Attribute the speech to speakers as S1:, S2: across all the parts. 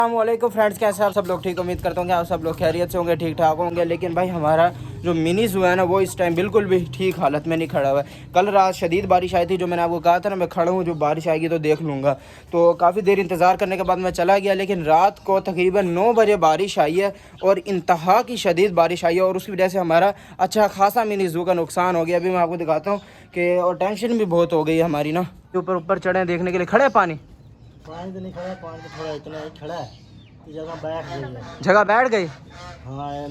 S1: अस्सलामुअलैकुम फ्रेंड्स, कैसे आप सब लोग? ठीक, उम्मीद करता हूँ कि आप सब लोग खैरियत से होंगे, ठीक ठाक होंगे। लेकिन भाई हमारा जो मिनी ज़ू है ना, वो इस टाइम बिल्कुल भी ठीक हालत में नहीं खड़ा हुआ है। कल रात शदीद बारिश आई थी, जो मैंने आपको कहा था ना, मैं खड़ा हूँ, जो बारिश आएगी तो देख लूँगा। तो काफ़ी देर इंतज़ार करने के बाद मैं चला गया, लेकिन रात को तकरीबन 9 बजे बारिश आई है और इंतहा की शदीद बारिश आई है, और उसकी वजह से हमारा अच्छा खासा मिनी ज़ू का नुकसान हो गया। अभी मैं आपको दिखाता हूँ कि और टेंशन भी बहुत हो गई है हमारी ना। ऊपर चढ़े देखने के लिए, खड़े पानी
S2: पानी तो नहीं खड़ा, पानी तो थोड़ा इतना ही खड़ा है, तो जगह बैठ गई है।
S1: जगह बैठ गई।
S2: हाँ,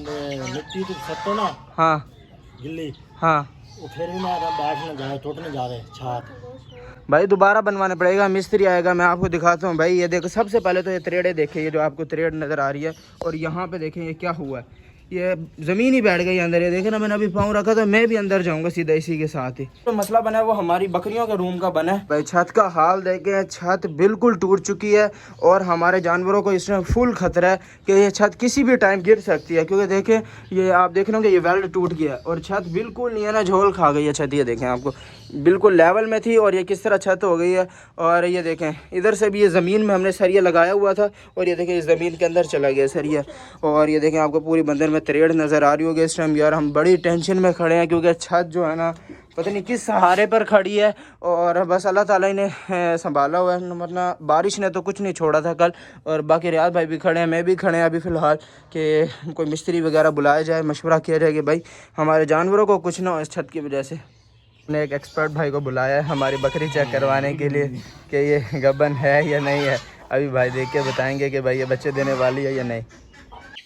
S2: मिट्टी तो सत्तो ना।
S1: हाँ
S2: गिल्ली।
S1: हाँ
S2: वो फिर भी मैं बैठने जा रहे, टूटने जा रहे छात।
S1: भाई दोबारा बनवाना पड़ेगा, मिस्त्री आएगा। मैं आपको दिखाता हूँ भाई, ये देखो, सबसे पहले तो ये त्रेड़े देखे, ये जो आपको त्रेड़ नज़र आ रही है, और यहाँ पे देखें ये क्या हुआ है, ये ज़मीन ही बैठ गई अंदर। ये देखे ना, मैंने अभी पाँव रखा था, मैं भी अंदर जाऊँगा सीधा इसी के साथ ही। तो मसला बना है वो हमारी बकरियों के रूम का बना है। भाई छत का हाल देखें, छत बिल्कुल टूट चुकी है और हमारे जानवरों को इसमें फुल खतरा है कि ये छत किसी भी टाइम गिर सकती है, क्योंकि देखें ये आप देख रहे हो कि ये वेल्ड टूट गया है और छत बिल्कुल नहीं है ना, झोल खा गई है छत। ये देखें, आपको बिल्कुल लेवल में थी और ये किस तरह छत हो गई है। और ये देखें, इधर से भी ये ज़मीन में हमने सरिया लगाया हुआ था और ये देखें, इस ज़मीन के अंदर चला गया सरिया। और ये देखें, आपको पूरी बंदर में त्रेड़ नज़र आ रही होगी इस टाइम। यार हम बड़ी टेंशन में खड़े हैं, क्योंकि छत जो है ना, पता नहीं किस सहारे पर खड़ी है, और बस अल्लाह ताला ही ने संभाला हुआ है, वरना बारिश ने तो कुछ नहीं छोड़ा था कल। और बाकी रियाज भाई भी खड़े हैं, मैं भी खड़े हैं अभी फ़िलहाल, कि कोई मिस्त्री वगैरह बुलाया जाए, मशवरा किया जाए कि भाई हमारे जानवरों को कुछ ना हो इस छत की वजह से। ने एक एक्सपर्ट भाई को बुलाया है हमारी बकरी चेक करवाने के लिए कि ये गबन है या नहीं है। अभी भाई देख के बताएंगे कि भाई ये बच्चे देने वाली है या नहीं।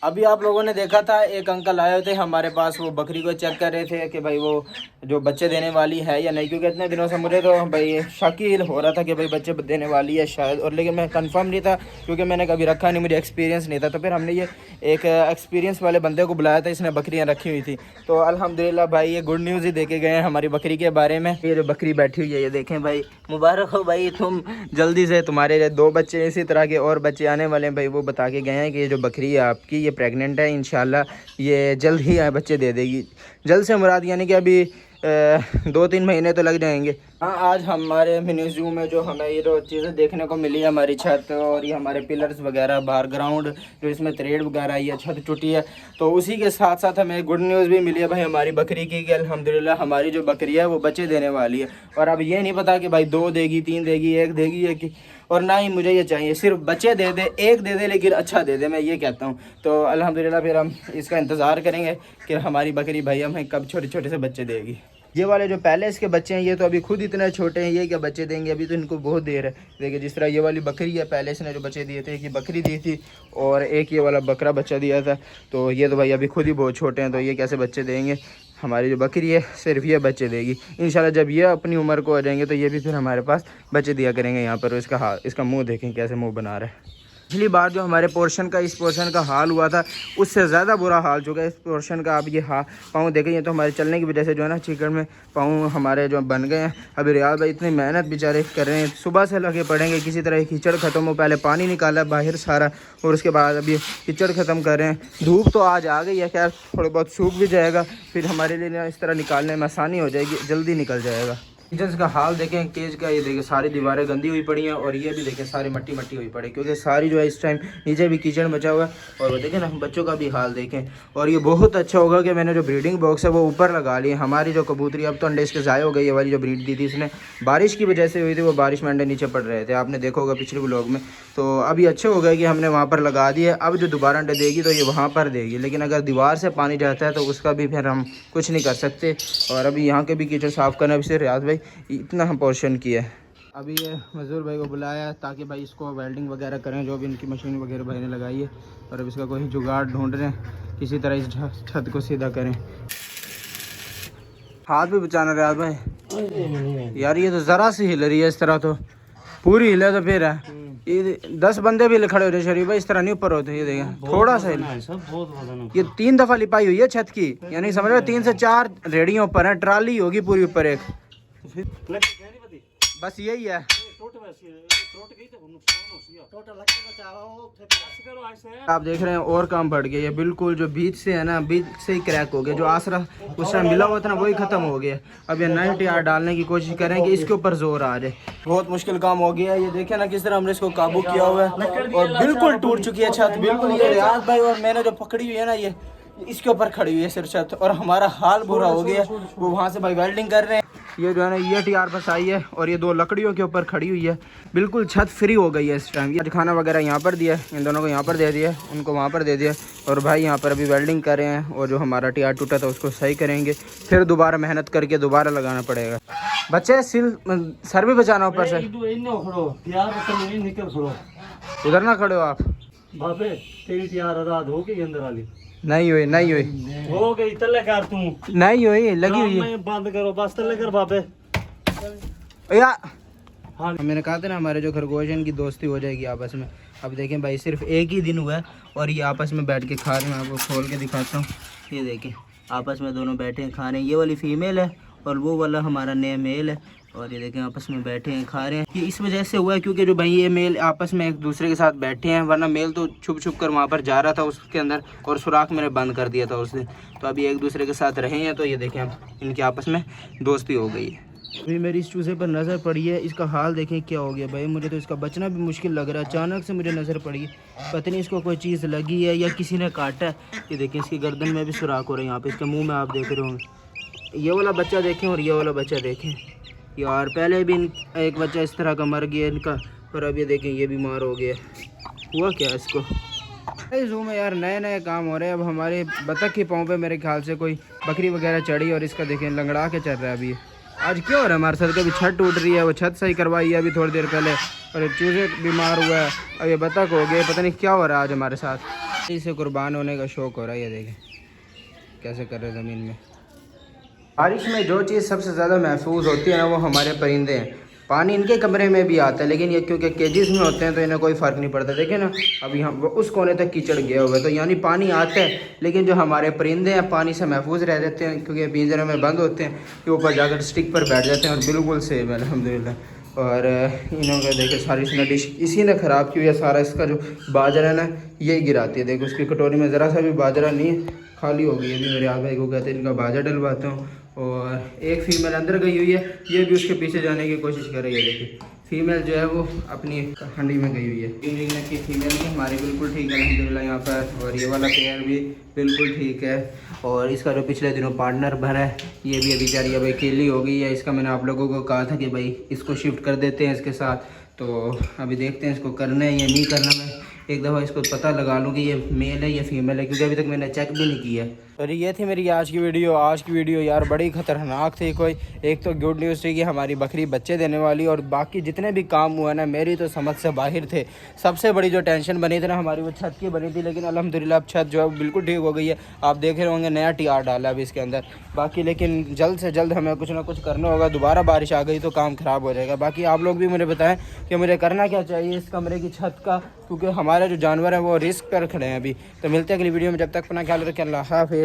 S1: अभी आप लोगों ने देखा था, एक अंकल आए थे हमारे पास, वो बकरी को चेक कर रहे थे कि भाई वो जो बच्चे देने वाली है या नहीं, क्योंकि इतने दिनों से मुझे तो भाई शक ही हो रहा था कि भाई बच्चे देने वाली है शायद, और लेकिन मैं कंफर्म नहीं था क्योंकि मैंने कभी रखा नहीं, मुझे एक्सपीरियंस नहीं था। तो फिर हमने ये एक एक्सपीरियंस वाले बंदे को बुलाया था, इसने बकरियाँ रखी हुई थी। तो अल्हम्दुलिल्लाह भाई ये गुड न्यूज़ ही दे के गए हैं हमारी बकरी के बारे में। ये जो बकरी बैठी हुई है, ये देखें भाई, मुबारक हो भाई, तुम जल्दी से, तुम्हारे 2 बच्चे इसी तरह के और बच्चे आने वाले हैं भाई। वो बता के गए हैं कि ये जो बकरी है आपकी, ये प्रेग्नेंट है, इंशाल्लाह ये जल्द ही बच्चे दे देगी। जल्द से मुराद यानी कि अभी 2-3 महीने तो लग जाएंगे। हाँ, आज हमारे मिनी ज़ू में जो हमें ये जो चीज़ें देखने को मिली है, हमारी छत और ये हमारे पिलर्स वगैरह, बाहर ग्राउंड जो इसमें त्रेड़ वगैरह आई है, छत टूटी है, तो उसी के साथ साथ हमें गुड न्यूज़ भी मिली है भाई हमारी बकरी की, कि अल्हम्दुलिल्लाह हमारी जो बकरी है वो बच्चे देने वाली है। और अब ये नहीं पता कि भाई 2 देगी, 3 देगी, 1 देगी, एक, और ना ही मुझे ये चाहिए, सिर्फ बच्चे दे दे, एक दे दे लेकिन अच्छा दे दे, मैं ये कहता हूँ। तो अल्हम्दुलिल्लाह फिर हम इसका इंतज़ार करेंगे कि हमारी बकरी भाई हमें कब छोटे छोटे से बच्चे देगी। ये वाले जो पहले इसके बच्चे हैं, ये तो अभी खुद इतने छोटे हैं, ये क्या बच्चे देंगे, अभी तो इनको बहुत देर है। देखिए जिस तरह ये वाली बकरी है, पहले इसने जो बच्चे दिए थे, एक ये बकरी दी थी और एक ये वाला बकरा बच्चा दिया था, तो ये तो भाई अभी खुद ही बहुत छोटे हैं, तो ये कैसे बच्चे देंगे। हमारी जो बकरी है सिर्फ ये बच्चे देगी इंशाल्लाह। जब ये अपनी उम्र को आ जाएंगे तो ये भी फिर हमारे पास बच्चे दिया करेंगे। यहाँ पर इसका हाल, इसका मुँह देखें कैसे मुँह बना रहा है। पिछली बार जो हमारे पोर्शन का, इस पोर्शन का हाल हुआ था, उससे ज़्यादा बुरा हाल चुका है इस पोर्शन का। अब ये पाँव देखें, ये तो हमारे चलने की वजह से जो है ना, चिकन में पाँव हमारे जो बन गए हैं। अभी रियाज भाई इतनी मेहनत बेचारे कर रहे हैं, सुबह से लगे पड़ेंगे, किसी तरह कीचड़ ख़त्म हो, पहले पानी निकाला बाहर सारा, और उसके बाद अभी कीचड़ ख़त्म कर रहे हैं। धूप तो आज आ गई है, खैर थोड़ा बहुत सूख भी जाएगा, फिर हमारे लिए इस तरह निकालने में आसानी हो जाएगी, जल्दी निकल जाएगा। किचन का हाल देखें, केज का, ये देखें सारी दीवारें गंदी हुई पड़ी हैं, और ये भी देखें सारी मट्टी मट्टी हुई पड़ी, क्योंकि सारी जो है इस टाइम नीचे भी कीचड़ मचा हुआ है। और वो देखें ना, बच्चों का भी हाल देखें। और ये बहुत अच्छा होगा कि मैंने जो ब्रीडिंग बॉक्स है वो ऊपर लगा ली। हमारी जो कबूतरी, अब तो अंडे इसके ज़ाय हो गई, ये वाली जो ब्रीड दी थी इसने, बारिश की वजह से हुई थी, वो बारिश में अंडे नीचे पड़ रहे थे, आपने देखा होगा पिछले व्लॉग में। तो अभी अच्छे हो गए कि हमने वहाँ पर लगा दिए। अब जो दोबारा अंडे देगी तो ये वहाँ पर देगी, लेकिन अगर दीवार से पानी जाता है तो उसका भी फिर हम कुछ नहीं कर सकते। और अभी यहाँ के भी कीचड़ साफ़ करना, भी सिर्फ रियाज भाई इतना पोर्शन किया है। अभी ये मजदूर भाई को बुलाया ताकि भाई इसको वेल्डिंग वगैरह करें, जो भी इनकी मशीन वगैरह भाई ने लगाई है, और अब इसका कोई जुगाड़ ढूंढ रहे हैं, किसी तरह इस छत को सीधा करें। हाथ भी बचाना रहा भाई, यार ये तो ज़रा सी हिल रही है, इस तरह तो पूरी हिले तो फिर है। ये 10 बंदे भी खड़े होते शरीफ भाई, इस तरह नहीं ऊपर होते। ये देखें थोड़ा सा ये 3 दफ़ा लिपाई हुई है छत की, यानी समझ लो 3 से 4 रेडियों ऊपर है, ट्राली होगी पूरी ऊपर एक, बस यही है।
S2: टोटल लगे तो चाहो
S1: आप देख रहे हैं और काम बढ़ गया, ये बिल्कुल जो बीच से है ना, बीच से ही क्रैक हो गया। जो आसरा उस टाइम मिला हुआ था ना, वही खत्म हो गया। अब ये नए टायर डालने की कोशिश करें कि इसके ऊपर जोर आ जाए। बहुत मुश्किल काम हो गया है। ये देखे ना किस तरह हमने इसको काबू किया हुआ है और बिल्कुल टूट चुकी है छत, बिल्कुल। ये रियाज भाई और मैंने जो पकड़ी हुई है ना, ये इसके ऊपर खड़ी हुई है सिर छत, और हमारा हाल बुरा हो गया। वो वहाँ से भाई वेल्डिंग कर रहे हैं। ये जो है ना, ये टीआर बस आई है और ये दो लकड़ियों के ऊपर खड़ी हुई है, बिल्कुल छत फ्री हो गई है इस टाइम। ये खाना वगैरह यहाँ पर दिया, इन दोनों को यहाँ पर दे दिया, उनको वहाँ पर दे दिया। और भाई यहाँ पर अभी वेल्डिंग कर रहे हैं और जो हमारा टीआर टूटा था उसको सही करेंगे, फिर दोबारा मेहनत करके दोबारा लगाना पड़ेगा। बच्चे सर भी बचाना ऊपर से, उधर ना खड़े हो आप।
S2: बाबे तेरी तैयार रात हो गई अंदर वाली
S1: नहीं हुई, नहीं हुई,
S2: हो गई। तले कर तू
S1: नहीं हुई, लगी हुई है।
S2: बंद करो बस, तले कर बाबे।
S1: या
S2: हाँ
S1: मैंने कहा था ना, हमारे जो खरगोश हैं, इनकी दोस्ती हो जाएगी आपस में। अब देखें भाई, सिर्फ एक ही दिन हुआ है और ये आपस में बैठ के खा रहे हैं। मैं आपको खोल के दिखाता हूँ। ये देखें, आपस में दोनों बैठे हैं, खा रहे हैं। ये वाली फीमेल है और वो वाला हमारा नया मेल है। और ये देखें आपस में बैठे हैं, खा रहे हैं। ये इस वजह से हुआ है क्योंकि जो भाई ये मेल आपस में एक दूसरे के साथ बैठे हैं, वरना मेल तो छुप छुप कर वहाँ पर जा रहा था उसके अंदर, और सुराख मैंने बंद कर दिया था उसने। तो अभी एक दूसरे के साथ रहे हैं, तो ये देखें अब इनकी आपस में दोस्ती हो गई है। अभी मेरी इस चूजे पर नज़र पड़ी है, इसका हाल देखें क्या हो गया भाई। मुझे तो इसका बचना भी मुश्किल लग रहा है। अचानक से मुझे नज़र पड़ी है, पता नहीं इसको कोई चीज़ लगी है या किसी ने काटा है। ये देखें, इसकी गर्दन में भी सुराख हो रहा है, यहाँ पे इसके मुंह में आप देख रहे होंगे। ये वाला बच्चा देखें और ये वाला बच्चा देखें यार, पहले भी एक बच्चा इस तरह का मर गया इनका, और अब ये देखें ये बीमार हो गया। हुआ क्या इसको? जू में यार नए नए काम हो रहे हैं। अब हमारे बतख के पाँव पे मेरे ख्याल से कोई बकरी वगैरह चढ़ी और इसका देखें लंगड़ा के चल रहा है अभी। आज क्या हो रहा है हमारे साथ? कभी छत टूट रही है, वो छत सही करवाई है अभी थोड़ी देर पहले, और ये चूजे बीमार हुआ है, अब ये बतख हो गए। पता नहीं क्या हो रहा है आज हमारे साथ। इसे कुर्बान होने का शौक़ हो रहा है। ये देखें कैसे कर रहे हैं ज़मीन में। बारिश में जो चीज़ सबसे ज़्यादा महफूज होती है ना, वो हमारे परिंदे हैं। पानी इनके कमरे में भी आता है, लेकिन ये क्योंकि केजेस में होते हैं तो इन्हें कोई फ़र्क नहीं पड़ता। देखें ना, अभी हम उस कोने तक कीचड़ गया हुआ है, तो यानी पानी आता है, लेकिन जो हमारे परिंदे हैं पानी से महफूज रह जाते हैं, क्योंकि पिंजरे में बंद होते हैं। ये ऊपर जाकर स्टिक पर बैठ जाते हैं और बिल्कुल सेफ है अल्हम्दुलिल्लाह। और इन्हों का देखे सारी इसने डिश इसी ने ख़राब की हुई है। सारा इसका जो बाजरा है ना, यही गिराती है। देखो उसकी कटोरी में ज़रा सा भी बाजरा नहीं है, खाली हो गई है। अभी मेरे आप भाई को कहते हैं इनका बाजरा डलवाता हूँ। और एक फ़ीमेल अंदर गई हुई है, ये भी उसके पीछे जाने की कोशिश कर रही है। देखिए फीमेल जो है वो अपनी हंडी में गई हुई है। की फीमेल की हमारी बिल्कुल ठीक है अल्हम्दुलिल्लाह यहाँ पर। और ये वाला पेयर भी बिल्कुल ठीक है। और इसका जो पिछले दिनों पार्टनर भरा है, ये भी अभी बेचारी अब अकेली हो गई है। इसका मैंने आप लोगों को कहा था कि भाई इसको शिफ्ट कर देते हैं इसके साथ, तो अभी देखते हैं इसको करना है या नहीं करना। मैं एक दफ़ा इसको पता लगा लूँ कि ये मेल है या फीमेल है, क्योंकि अभी तक मैंने चेक भी नहीं किया। और ये थी मेरी आज की वीडियो। आज की वीडियो यार बड़ी ख़तरनाक थी। कोई एक तो गुड न्यूज़ थी कि हमारी बकरी बच्चे देने वाली, और बाकी जितने भी काम हुआ ना मेरी तो समझ से बाहर थे। सबसे बड़ी जो टेंशन बनी थी ना हमारी, वो छत की बनी थी, लेकिन अल्हम्दुलिल्लाह अब छत जो है बिल्कुल ठीक हो गई है। आप देख रहे होंगे नया टीआर डाला अभी इसके अंदर। बाकी लेकिन जल्द से जल्द हमें कुछ ना कुछ करना होगा। दोबारा बारिश आ गई तो काम ख़राब हो जाएगा। बाकी आप लोग भी मुझे बताएं कि मुझे करना क्या चाहिए इस कमरे की छत का, क्योंकि हमारे जो जानवर हैं वो रिस्क पर खड़े हैं अभी। तो मिलते हैं अगली वीडियो में, जब तक अपना ख्याल रखें। अल्लाह हाफ़िज़।